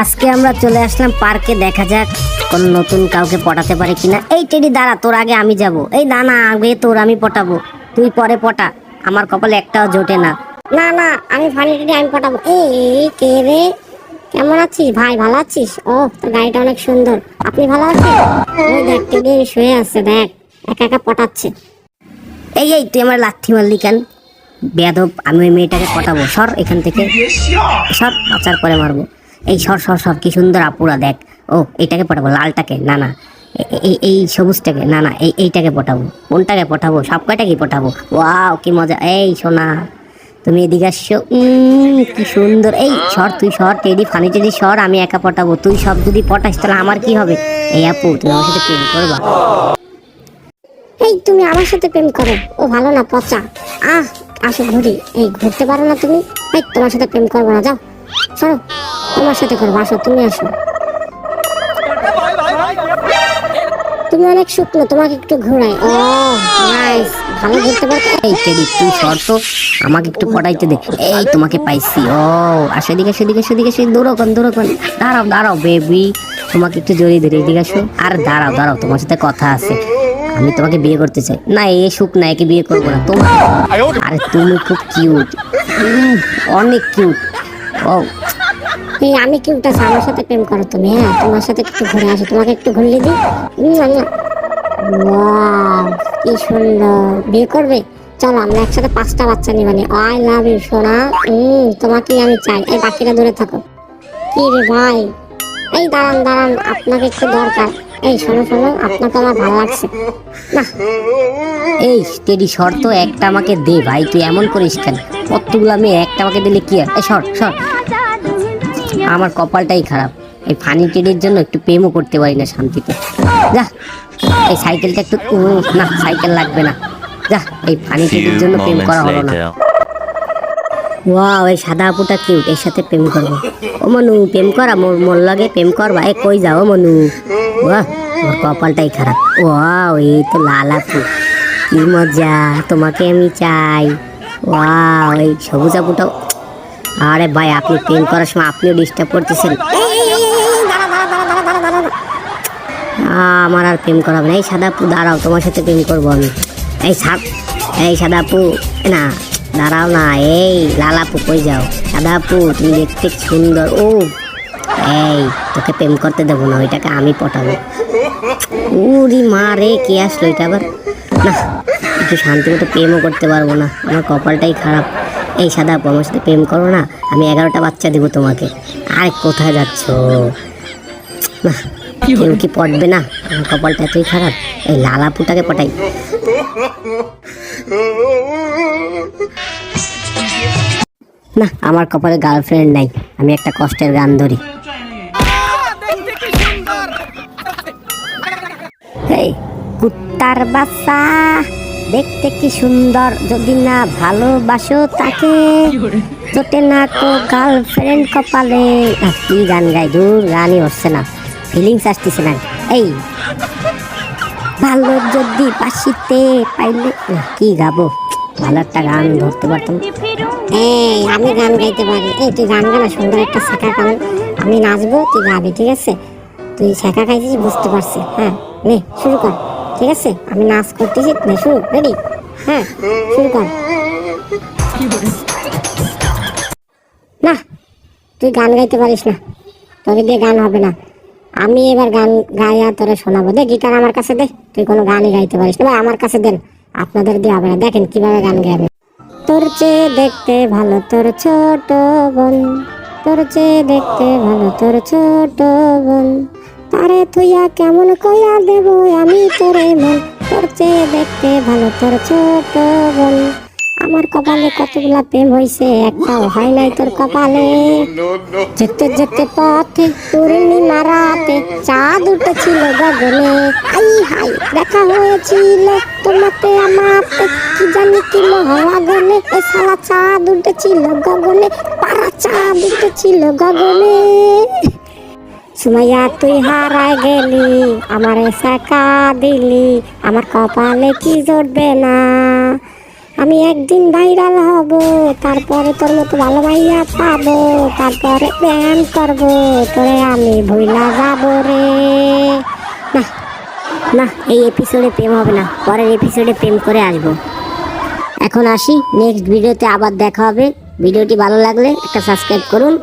আজকে আমরা চলে আসলাম পার্কে, দেখা যাক কোন নতুন কাউকে পটাতে পারে কিনা। এই টেডি দাঁড়া, তোর আগে আমি যাব। এই না আগে তোর আমি পটাবো, তুই পরে পটা, আমার কপালে একটাও জোটে না। না না, আমি ফানি টেডি, আমি পটাবো। এই কে রে? কেমন আছিস ভাই? ভালো আছিস? ও, তোর গাড়িটা অনেক সুন্দর। আপনি ভালো আছেন? ওই দেখ, টেডি শুয়ে আছে, দেখ একা একা পটাচ্ছে। এই তুই আমার লাথি মারলি কেন? বেয়াদব, আমি ওই মেয়েটাকে পটাবো। সর এখান থেকে, সর, আচার করে মারবো। এই সর সর সর, কি সুন্দর আপুরা দেখ। ও, এটাকে পটাবো, লালটাকে না না, এই সবুজটাকে না না, এইটাকে পটাবো। কোনটাকে পটাবো? সব কয়টাকে পটাবো। ওয়াও কি মজা। এই সোনা, তুমি এদিকে আসছো। কি সুন্দর। এই সর, তুই সর টেডি, ফানি টেডি সর, আমি একা পটাবো। তুই সব যদি পটাস তাহলে আমার কি হবে? এই আপু, তুমি আমার সাথে প্রেম করবা? এই তুমি আমার সাথে প্রেম করো? ও ভালো না, পচা। আসো ঘুরি। এই ঘুরতে পারো না তুমি? এই তোমার সাথে প্রেম করবো না, যাও সরো। তোমার সাথে করবো, আসো তুমি, আসো। তুমি অনেক শুকনো, তোমাকে একটু ঘোরাই। ও নাইস, ভালো ঘুরতে পারো। এই টেডি, তুই সর তো, আমাকে একটু পটাইতে দে। এই তোমাকে পাইছি। ও আসো, এদিকে আসো, এদিকে আসো, এদিকে আসো। দৌড়ান দৌড়ান, দাঁড়াও দাঁড়াও বেবি, তোমাকে একটু জড়িয়ে ধরে এদিকে আসো। আর দাঁড়াও দাঁড়াও, তোমার সাথে কথা আছে। আমি তোমাকে বিয়ে করতে চাই। না, এ সুখ না, একে বিয়ে করবো না তোমার। আরে তুমি খুব কিউট, অনেক কিউট। ও এই আমি কিউট আছি, আমার সাথে প্রেম করো তুমি। হ্যাঁ, তোমার সাথে একটু ঘুরে আসো, তোমাকে একটু ঘুরলে দিই। ওয়াও কি সুন্দর। বিয়ে করবে? চলো আমরা একসাথে 5টা বাচ্চা নিবানি। আই লাভ ইউ সোনা। তোমাকেই আমি চাই। এই বাকিরা দূরে থাকো। কি রে ভাই? এই দাঁড়ান দাঁড়ান, আপনাকে একটু দরকার। এই শোনো শোনো, আপনাকে আমার ভালো লাগছে না। এই টেডি সর তো, একটা আমাকে দে ভাই, তুই এমন করিস কেন? কতগুলো আমি একটা আমাকে দিলে কি হয়? এই সর সর, আমার কপালটাই খারাপ। এই ফানি টেডির জন্য একটু প্রেমও করতে পারি না শান্তিতে। যা, এই সাইকেলটা একটু, না সাইকেল লাগবে না। যা, এই ফানি টেডির জন্য প্রেম করা হলো না। ওয়াও, এই সাদা আপুটা কিউট, এর সাথে প্রেম করবো। ও মনু, প্রেম করা, মোর লাগে প্রেম করবা? এ কই যাও মনু? বাহ, ওর কপালটাই খারাপ। ওয়াও, এই তো লাল আপু, কি মজা, তোমাকে আমি চাই। ওয়াও, এই সবুজ আপুটাও। আরে ভাই, আপনি প্রেম করার সময় আপনিও ডিস্টার্ব করতেছেন। আমার আর প্রেম করাবে না। এই সাদা আপু দাঁড়াও, তোমার সাথে প্রেম করবো আমি। এই সাদা আপু, না দাঁড়াও না। এই লাল আপু কই যাও? সাদা আপু, তুমি দেখতে সুন্দর। ও এই, তোকে প্রেম করতে দেবো না, ওইটাকে আমি পটাবো। উরি মা রে, কে আসলো এটা আবার? না, একটু শান্তি মতো প্রেমও করতে পারবো না, আমার কপালটাই খারাপ। এই সাদা আপু, আমার সাথে প্রেম করো না, আমি 11টা বাচ্চা দিব তোমাকে। আরে কোথায় যাচ্ছ? না, কেউ কি পটবে না? আমার কপালটা এতই খারাপ। এই লাল আপুটাকে পটাই। না, আমার কপালে গার্লফ্রেন্ড নাই, আমি একটা কষ্টের গান ধরি। এই কুত্তার বাচ্চা, দেখতে কি সুন্দর, যদি না ভালোবাসো তাকে, জোটে না তো গার্লফ্রেন্ড কপালে। কি গান গাই, দূর, গানই হচ্ছে না, ফিলিংস আসতেছে না। এই ভালো যদি বাসিতে পাইলে, কি গাবো, ভালো একটা গান ধরতে পারতাম। এই আমি গান গাইতে পারি। এই তুই গান গানা, সুন্দর একটা শেখা গান। আমি নাচবো, তুই গাবি, ঠিক আছে? তুই শেখা খাইছিস, বুঝতে পারছি। হ্যাঁ নে শুরু কর, ঠিক আছে? আমি নাচ করতেছি, নে শুরু, রেডি? হ্যাঁ শুরু কর। না, তুই গান গাইতে পারিস না, তোকে দিয়ে গান হবে না। আমি এবার গান গাইয়া তোরে শোনাবো। দে গিটার আমার কাছে দে। তুই কোনো গানই গাইতে পারিস না, আমার কাছে দেন। আপনাদের দিয়ে হবে না, দেখেন কিভাবে গান গাইবে। তোর চেয়ে দেখতে ভালো তোর ছোট বোন, তোর চেয়ে দেখতে ভালো তোর ছোট বোন, তারে তুইয়া কেমন কইয়া দেব আমি তোরে মন, তোর চেয়ে দেখতে ভালো তোর ছোট বোন। আমার কপালে কতগুলা প্রেম হইছে, একটাও হয় নাই তোর কপালে। যেতে যেতে পথে পূর্ণিমা রাতে চাঁদ উঠেছিল গগনে, আই হাই দেখা হয়েছিল তোমাতে আমাতে, কি জানি কি মহাগনে, এ সালা চাঁদ উঠেছিল গগনে, পাড়া চাঁদ উঠেছিল গগনে। সুমাইয়া তুই হারায় গেলি, আমারে শেখা দিলি, আমার কপালে কি জড়বে না, আমি একদিন ভাইরাল হব, তারপরে তোর মতো ভালো ভাইয়া পাবো, তারপরে প্রেম করবো, তোরে আমি ভুইলা যাবো রে। না না, এই এপিসোডে প্রেম হবে না, পরের এপিসোডে প্রেম করে আসবো। এখন আসি, নেক্সট ভিডিওতে আবার দেখা হবে। ভিডিওটি ভালো লাগলে একটা সাবস্ক্রাইব করুন।